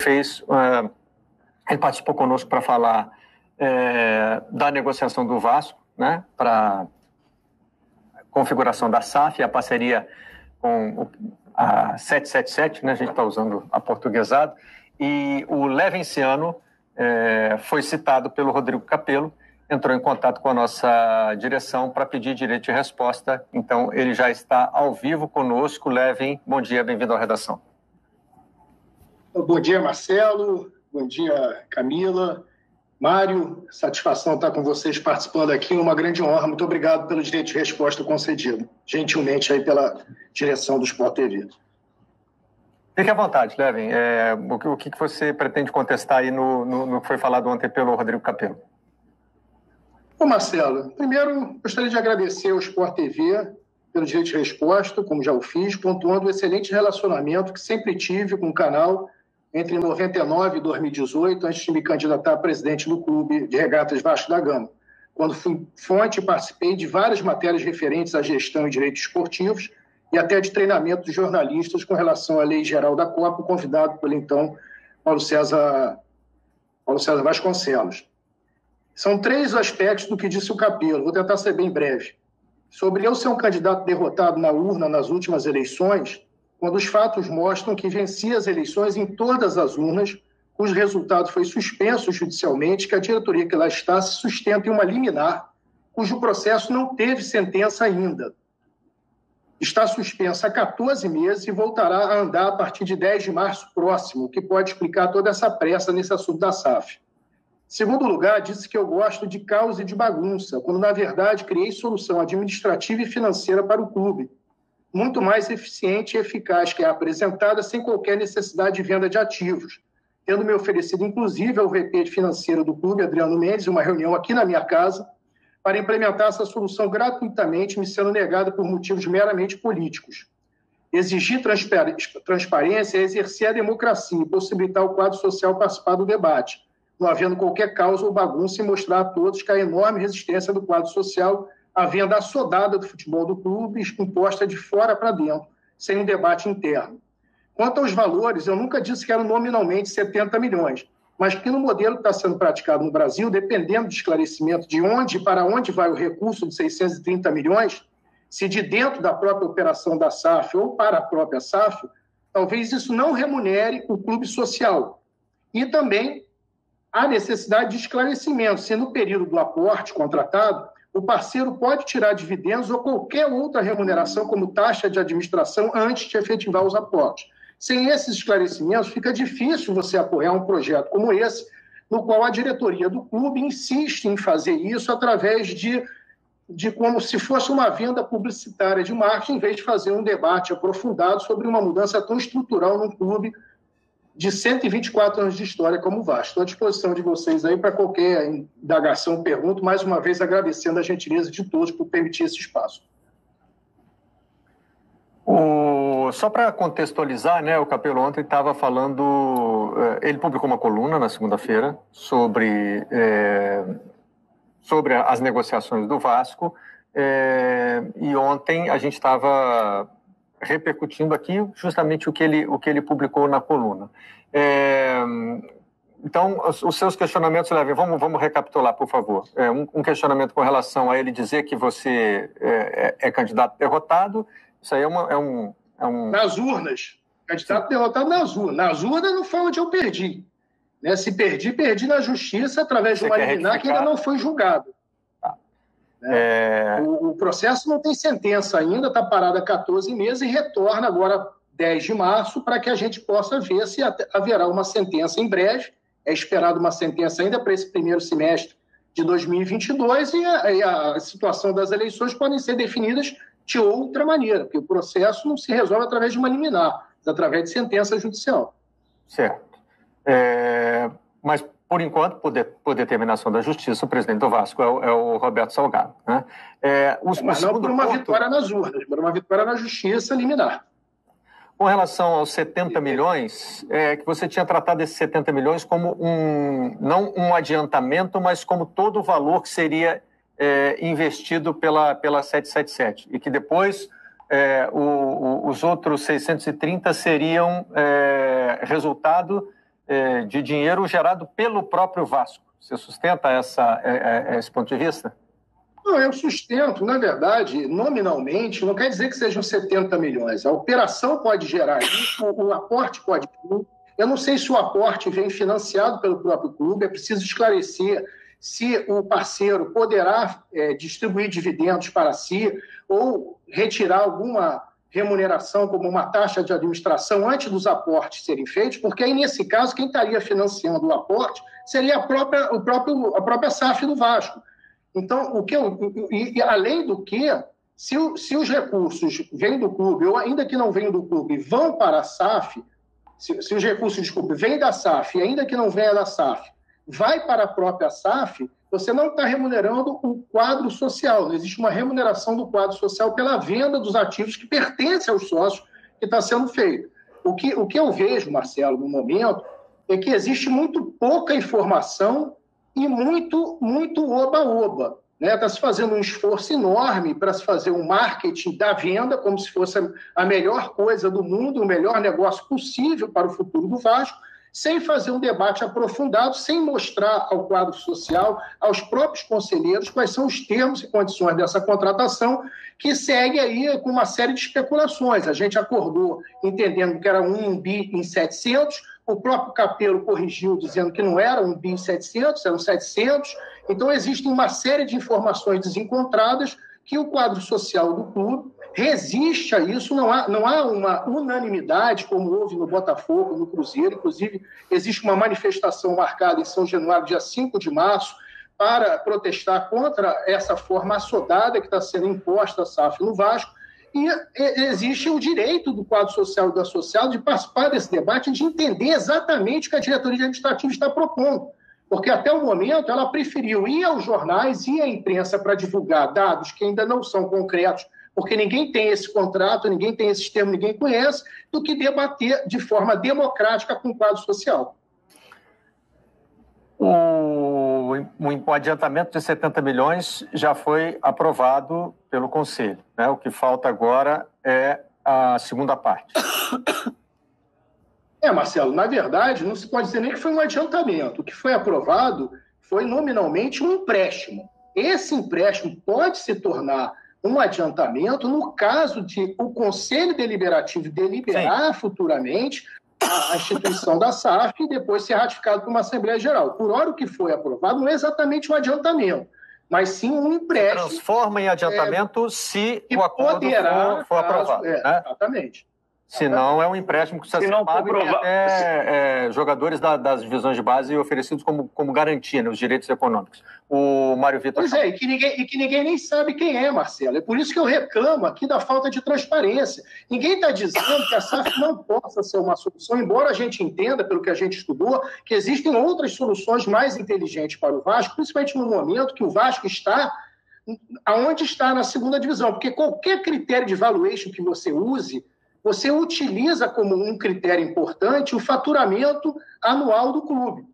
ele participou conosco para falar da negociação do Vasco, né, para configuração da SAF, a parceria com a 777, né, a gente está usando a portuguesado, e o Levenciano foi citado pelo Rodrigo Capello, entrou em contato com a nossa direção para pedir direito de resposta, então ele já está ao vivo conosco. Leven, bom dia, bem-vindo à redação. Bom dia, Marcelo, bom dia, Camila, Mário, satisfação estar com vocês participando aqui, uma grande honra, muito obrigado pelo direito de resposta concedido, gentilmente aí pela direção do Sport TV. Fique à vontade, Leven, o que você pretende contestar aí no que foi falado ontem pelo Rodrigo Capello? Bom, Marcelo, primeiro gostaria de agradecer ao Sport TV pelo direito de resposta, como já o fiz, pontuando o excelente relacionamento que sempre tive com o canal entre 99 e 2018, antes de me candidatar a presidente do Clube de Regatas Vasco da Gama, quando fui fonte e participei de várias matérias referentes à gestão e direitos esportivos e até de treinamento de jornalistas com relação à Lei Geral da Copa, convidado pelo então Paulo César Vasconcelos. São 3 aspectos do que disse o Capello, vou tentar ser bem breve. Sobre eu ser um candidato derrotado na urna nas últimas eleições, quando os fatos mostram que venci as eleições em todas as urnas, cujo resultado foi suspenso judicialmente, que a diretoria que lá está se sustenta em uma liminar, cujo processo não teve sentença ainda. Está suspensa há 14 meses e voltará a andar a partir de 10 de março próximo, o que pode explicar toda essa pressa nesse assunto da SAF. Em segundo lugar, disse que eu gosto de caos e de bagunça, quando, na verdade, criei solução administrativa e financeira para o clube, muito mais eficiente e eficaz que a apresentada, sem qualquer necessidade de venda de ativos, tendo me oferecido, inclusive, ao VP financeiro do clube, Adriano Mendes, uma reunião aqui na minha casa, para implementar essa solução gratuitamente, me sendo negada por motivos meramente políticos. Exigir transparência é exercer a democracia e possibilitar o quadro social participar do debate, não havendo qualquer causa ou bagunça, e mostrar a todos que a enorme resistência do quadro social à venda assodada do futebol do clube, imposta de fora para dentro, sem um debate interno. Quanto aos valores, eu nunca disse que eram nominalmente 70 milhões, mas que no modelo que está sendo praticado no Brasil, dependendo do esclarecimento de onde e para onde vai o recurso de 630 milhões, se de dentro da própria operação da SAF ou para a própria SAF, talvez isso não remunere o clube social. E também há necessidade de esclarecimento, se no período do aporte contratado, o parceiro pode tirar dividendos ou qualquer outra remuneração, como taxa de administração, antes de efetivar os aportes. Sem esses esclarecimentos, fica difícil você apoiar um projeto como esse, no qual a diretoria do clube insiste em fazer isso através de como se fosse uma venda publicitária de marketing, em vez de fazer um debate aprofundado sobre uma mudança tão estrutural num clube de 124 anos de história como o Vasco. Estou à disposição de vocês aí para qualquer indagação, pergunta, mais uma vez agradecendo a gentileza de todos por permitir esse espaço. Só para contextualizar, né, o Capello ontem estava falando, ele publicou uma coluna na segunda-feira sobre as negociações do Vasco, e ontem a gente estava repercutindo aqui justamente o que ele publicou na coluna. Então, os seus questionamentos, Leven, vamos recapitular, por favor. Um questionamento com relação a ele dizer que você é candidato derrotado, isso aí é um... Nas urnas. Candidato derrotado nas urnas. Nas urnas não foi onde eu perdi. Né? Se perdi na justiça através de uma liminar que ainda não foi julgado. O processo não tem sentença ainda, está parado há 14 meses e retorna agora 10 de março para que a gente possa ver se haverá uma sentença em breve. É esperado uma sentença ainda para esse primeiro semestre de 2022 e a situação das eleições podem ser definidas de outra maneira, porque o processo não se resolve através de uma liminar, mas através de sentença judicial. Certo. Mas, por enquanto, por determinação da Justiça, o presidente do Vasco é o Roberto Salgado. Né? Mas não por uma vitória nas urnas, por uma vitória na Justiça liminar. Com relação aos 70 milhões, que você tinha tratado esses 70 milhões como não um adiantamento, mas como todo o valor que seria investido pela 777, e que depois os outros 630 seriam resultado de dinheiro gerado pelo próprio Vasco. Você sustenta esse ponto de vista? Não, eu sustento. Na verdade, nominalmente, não quer dizer que sejam 70 milhões. A operação pode gerar isso, o aporte pode vir. Eu não sei se o aporte vem financiado pelo próprio clube, é preciso esclarecer se o parceiro poderá distribuir dividendos para si ou retirar alguma remuneração, como uma taxa de administração, antes dos aportes serem feitos, porque aí, nesse caso, quem estaria financiando o aporte seria a própria SAF do Vasco. Então, além do que, se os recursos vêm do clube, ou ainda que não venham do clube, vão para a SAF, se os recursos, desculpe, vêm da SAF, e ainda que não venha da SAF, vai para a própria SAF, você não está remunerando o quadro social. Não existe uma remuneração do quadro social pela venda dos ativos que pertencem aos sócios que está sendo feito. O que eu vejo, Marcelo, no momento, é que existe muito pouca informação e muito oba-oba. Está se fazendo um esforço enorme para se fazer um marketing da venda, como se fosse a melhor coisa do mundo, o melhor negócio possível para o futuro do Vasco, sem fazer um debate aprofundado, sem mostrar ao quadro social, aos próprios conselheiros, quais são os termos e condições dessa contratação, que segue aí com uma série de especulações. A gente acordou entendendo que era 1 bi em 700, o próprio Capello corrigiu dizendo que não era 1 bi em 700, eram 700. Então, existe uma série de informações desencontradas que o quadro social do clube resiste a isso, não há uma unanimidade, como houve no Botafogo, no Cruzeiro. Inclusive, existe uma manifestação marcada em São Januário, dia 5 de março, para protestar contra essa forma assodada que está sendo imposta à SAF no Vasco. E existe o direito do quadro social e do associado de participar desse debate e de entender exatamente o que a diretoria administrativa está propondo. Porque até o momento ela preferiu ir aos jornais, ir à imprensa para divulgar dados que ainda não são concretos, porque ninguém tem esse contrato, ninguém tem esse termo, ninguém conhece, do que debater de forma democrática com o quadro social. O adiantamento de 70 milhões já foi aprovado pelo Conselho, né? O que falta agora é a segunda parte. Marcelo, na verdade, não se pode dizer nem que foi um adiantamento. O que foi aprovado foi nominalmente um empréstimo. Esse empréstimo pode se tornar um adiantamento no caso de o Conselho Deliberativo deliberar futuramente a instituição da SAF e depois ser ratificado por uma Assembleia Geral. Por hora, o que foi aprovado não é exatamente um adiantamento, mas sim um empréstimo. Se transforma em adiantamento se o acordo for aprovado. Né? Exatamente. Se não, é um empréstimo que você paga até jogadores das divisões de base oferecidos como garantia, né, os direitos econômicos. O Mário Vitor... Pois é, e que ninguém nem sabe quem é, Marcelo. É por isso que eu reclamo aqui da falta de transparência. Ninguém está dizendo que a SAF não possa ser uma solução, embora a gente entenda, pelo que a gente estudou, que existem outras soluções mais inteligentes para o Vasco, principalmente no momento que o Vasco está aonde está na segunda divisão. Porque qualquer critério de valuation que você use, você utiliza como um critério importante o faturamento anual do clube.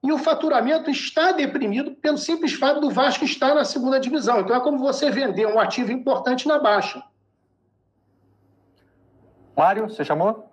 E o faturamento está deprimido pelo simples fato do Vasco estar na segunda divisão. Então, é como você vender um ativo importante na baixa. Mário, você chamou?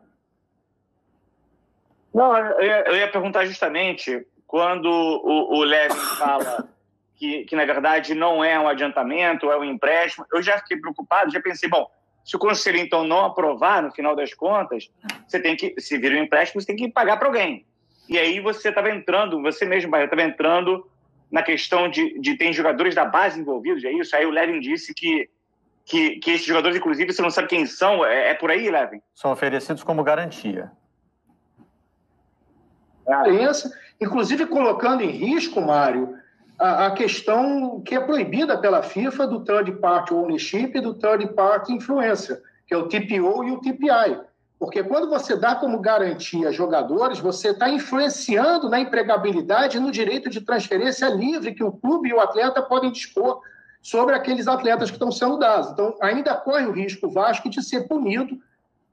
Não, eu ia perguntar justamente quando o Levin fala que, na verdade, não é um adiantamento, é um empréstimo. Eu já fiquei preocupado, já pensei, bom, se o conselho, então, não aprovar, no final das contas, você tem que, se vir um empréstimo, você tem que pagar para alguém. E aí você estava entrando, você mesmo, Bahia, estava entrando na questão de ter jogadores da base envolvidos, é isso? Aí o Levin disse que esses jogadores, inclusive, você não sabe quem são, é por aí, Levin? São oferecidos como garantia. Inclusive colocando em risco, Mário, a questão que é proibida pela FIFA do third party ownership e do third party influencer, que é o TPO e o TPI. Porque quando você dá como garantia jogadores, você está influenciando na empregabilidade e no direito de transferência livre que o clube e o atleta podem dispor sobre aqueles atletas que estão sendo dados. Então, ainda corre o risco Vasco de ser punido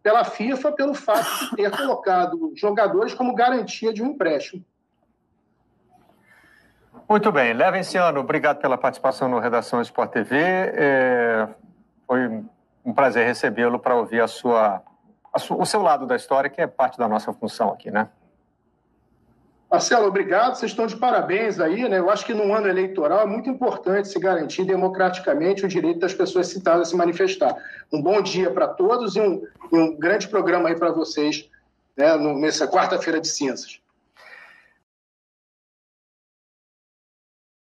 pela FIFA pelo fato de ter colocado jogadores como garantia de um empréstimo. Muito bem. Levenciano, obrigado pela participação no Redação Sport TV. Foi um prazer recebê-lo para ouvir o seu lado da história, que é parte da nossa função aqui, né? Marcelo, obrigado. Vocês estão de parabéns aí, né? Eu acho que num ano eleitoral é muito importante se garantir democraticamente o direito das pessoas citadas a se manifestar. Um bom dia para todos e um grande programa aí para vocês, né, nessa quarta-feira de cinzas.